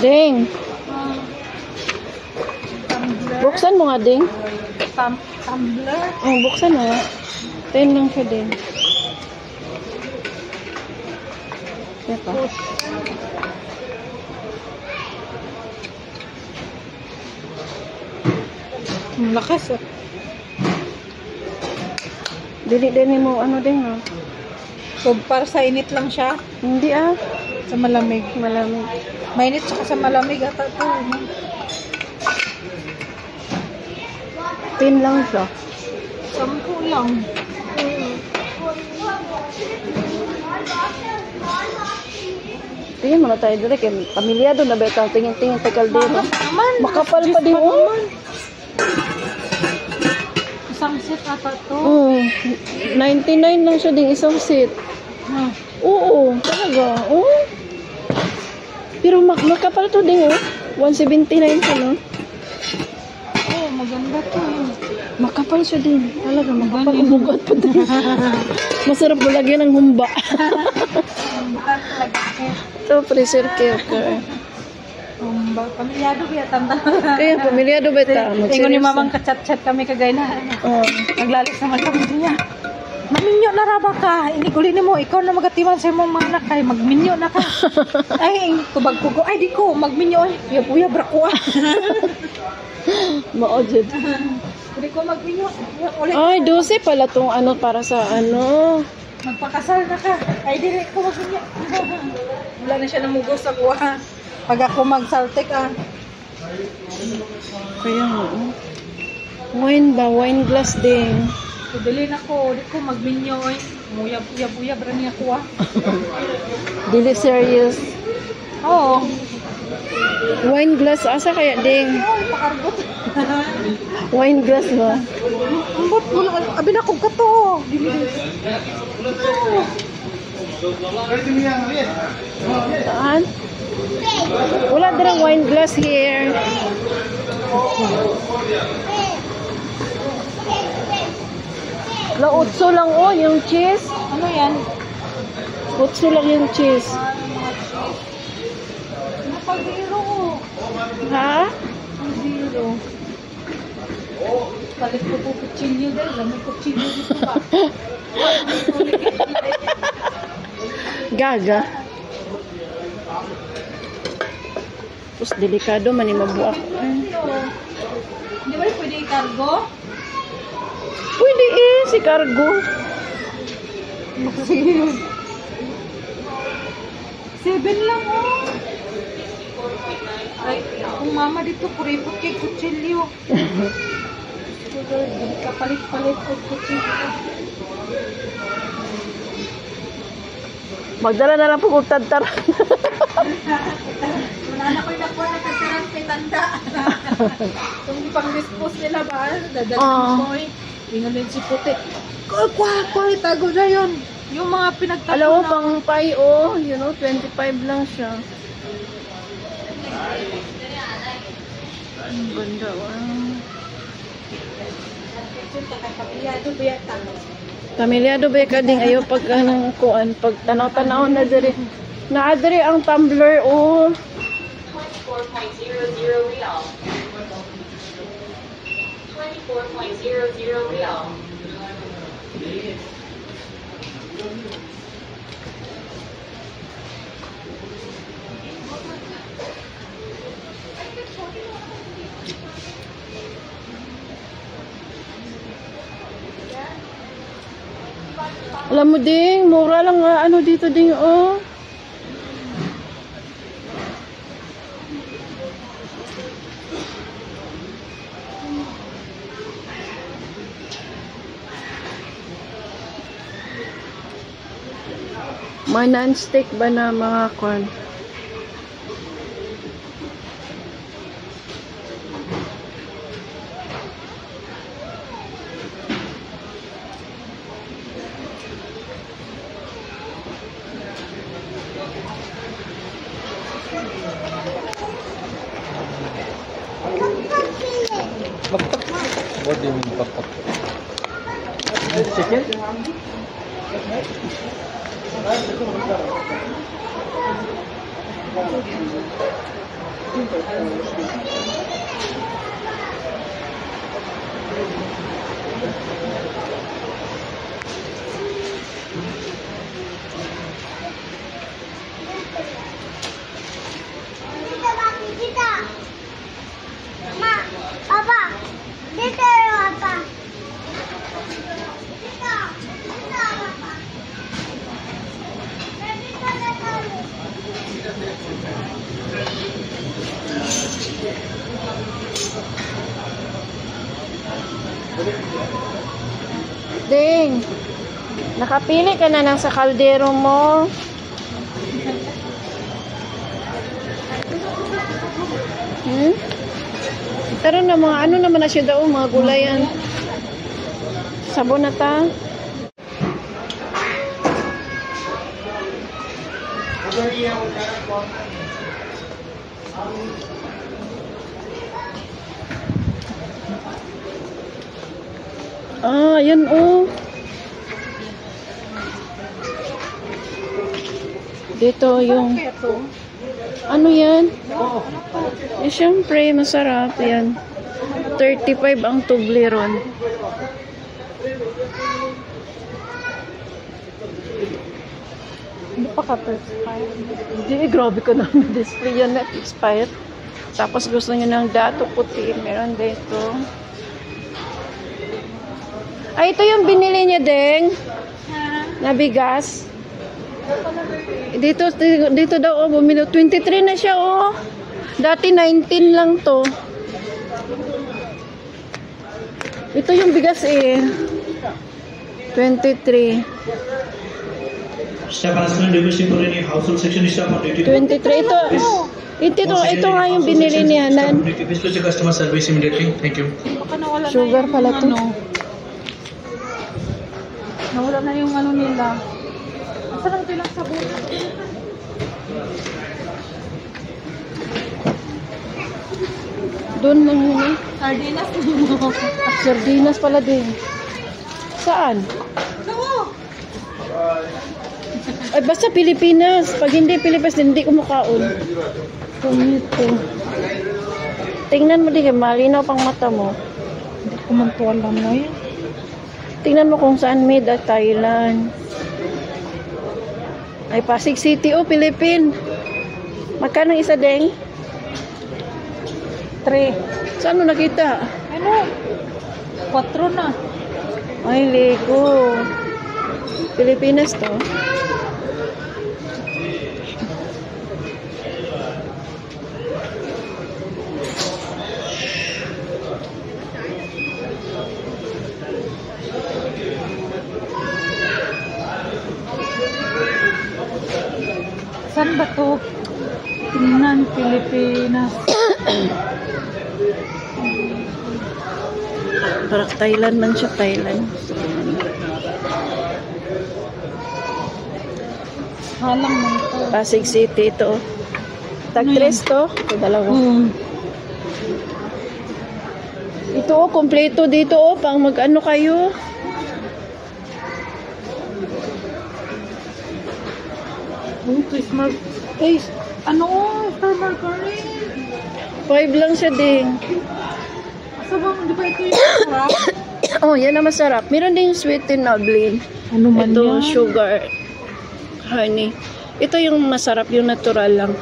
Ding. Buksan mo nga, Ding. Tumbler. Oh, buksan mo nga. 10 lang siya, Ding. Teka. Ang lakas ah. Dili mo ano, Ding, ha? So, para sa init lang siya. Hindi, ah. Sa malamig. Malamig. Mainit saka sa malamig ata ito. 10 lang siya. 10 lang. Tingin mo na tayo direct. Pamilyado na ba ito? Tingin-tingin tayo kaldero. Naman. Makapal pa din, oh. Isang set ata ito. Oh, 99 lang siya ding isang set. Oo, talaga. Oh. Pero makapal to ding, oh. 179 siya, no? Oh, maganda to. Makapal siya din. Talaga, makapal. Umugat pa din. Masarap mo lagyan ng humba. Ito, freezer cake. Pamilyado ba tanda? Kaya, pamilyado ba ito? Tingnan ni mamang kachat-chat kami kagay na. Oh. Naglalis naman kami niya. Maminyo na raba ka. Inigulin mo. Ikaw na magatiman sa mong mga anak kay magminyo na ka. Ay, tubag ko. Ay, di ko. Magminyo. Puya, brako ah. Maodjed. Hindi ko magminyo. Ay, 12 pala tong ano para sa ano. Magpakasal na ka. Ay, di ko magminyo. Wala na siya namugos sa kuha. Pag ako magsaltik ah. Kaya nga. Wine ba? Wine glass din. Bilhin ako. Di ko magminyo. Buya, brani ako ah. Dili serious. Oo. Wine glass. Asa kaya ding? Pakarbot. Wine glass ba? Ambot mo lang. Abi na kong kato. Saan? Wala dirang wine glass here. La 8 lang oh, yung cheese. Ano yan? 8 lang yung cheese. Napag-zero. Ha? Zero. Palit ko po kutsilyo dahil. Lamang kutsilyo dito ba? Gaga. Tapos delikado man yung mabuak. Hindi ba pwede i-cargo? Pwede si cargo. 7 lang oh. Ay, akong mama dito kuripot kay kutsilyo. Kapalit-palit ko kutsilyo. Magdala na lang po kung tantar. Wala na ko'y nakuha na tantaran kay tanda. Kung ipang-dispose nila ba, dadalhin ko eh. Tingnan din si puti. Kuha, itago na yun. Yung mga pinagtago Alam mo, pang pie, oh, you know, 25 lang siya. Ang ganda, Pamilyado ba ka ding ayaw pag anong kuan, pag tanaw-tanaw na diri. Naadiri ang tumbler, oh. 24.00 real. 24.00 real. Alam mo ding, mura lang nga ano dito ding, oh. May non-stick ba na mga corn? What do you mean, pakpak? Chicken? Ding, nakapili ka na ng sa kaldero mo. Pero na mga ano naman na siya daw, mga gulayan. Sabon na ta. Ah, yan oh. Dito yung ano yan? Eh, syempre, masarap yan. 35 ang Toblerone. Hindi pa ka-expired. Hindi, grabe ka na. Display yan na expired. Tapos gusto nyo ng dato puti. Meron dito. Ay, ito yung binili niya, Deng. Na bigas. Dito daw, oh, bumili. 23 na siya, oh. Dati 19 lang to. Ito yung bigas, eh. 23. Staff announcement requesting for any household section staff on duty. 23. Ito nga yung binili ni Hanan. Please place the customer service immediately. Thank you. Baka nawala Sugar na yung pala to. ano. Nawala na yung ano nila. Masarap lang sabon. Doon lang yun. Sardinas mo. Sardinas pala din. Saan? Ay, basta Pilipinas. Pag hindi Pilipinas, hindi ko makaon. Kumito. Tingnan mo din, malinaw pang mata mo. Hindi ko man to alam na yun. Tingnan mo kung saan made at Thailand. Ay, Pasig City, oh, Philippine. Magkano isa, Deng? 3. Saan mo nakita? Ano? 4 na. Ay, Lego. Pilipinas to. Saan ba to? Tingnan, Pilipinas. Parang Thailand man siya, Thailand. Halang man to. Pasig City ito. Tag-3 to. Ito dalawa. Ito oh, kompleto dito oh. Pang mag-ano kayo. Christmas. Ano? Star margarine. 5 lang siya din. Asa bang, di ba ito yung sarap? Oh, yan na masarap. Meron din sweetened na blend. Ano man Ito, yan? sugar, honey. Ito yung masarap, yung natural lang.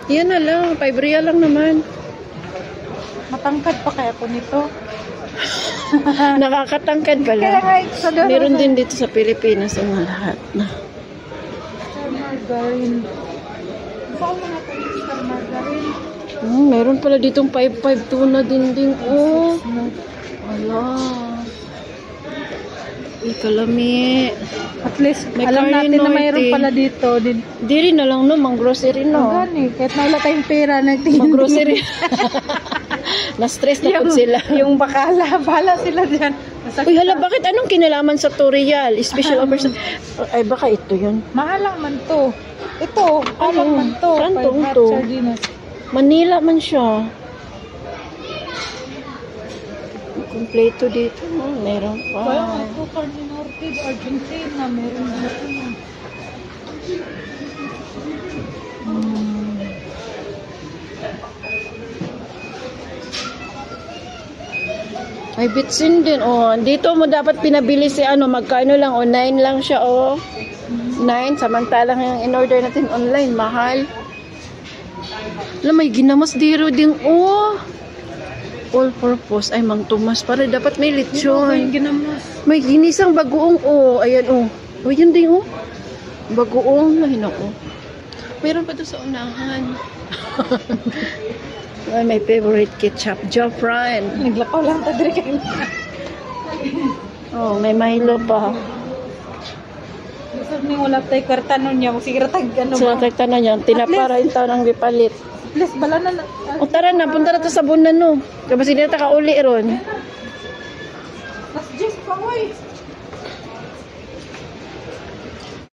Yan na lang, 5 real lang naman. Matangkad pa kaya ko nito? Nakakatangkad Kaya pala. nga, sa gano'n. Meron din dito sa Pilipinas ang lahat na. Star margarine. Saan mo natin yung star margarine? Meron pala ditong 5-5 tuna din. Oh. Wala. Uy, kalami. At least, May alam carne natin na norte. mayroon pala dito. Di rin na lang no, mang grocery no. Gani, kahit na wala tayong pera, nagtingin. Mang grocery. Na-stress na po sila. Yung bakala, bahala sila dyan. Uy, hala, bakit anong kinalaman sa Torial? Special offer. Ay, baka ito yun. Mahalang man to. Ito, mahalang man to. Saan to? 5 hot Ito? sardinas. Manila man siya. Kompleto dito. Meron Kaya pa. ako, Carne Norte, Argentina, meron dito na. May bitsin din, oh. Dito mo dapat pinabili si ano, magkano lang, oh. 9 lang siya, oh. 9, samantalang yung in-order natin online, mahal. Alam, may ginamos diro ding, oh. All purpose. Ay, Mang Tomas, para dapat may Yung lechon. ginamos. May ginisang bagoong, oh. Ayan, oh. Oh, yun din, oh. Bagoong, ay, naku. Meron pa doon sa unahan. Ay, my favorite ketchup, Joffran. Naglapaw lang ta dire kay. Oh, may Milo pa. Gusto ni wala tay kwarta nun niya, sige tag ano So, ba. nakita na yan. Tinapara yung taon ng gipalit. Please bala na. O tara na, punta na to sa bunan, no. Kapag sinita ka uli ron.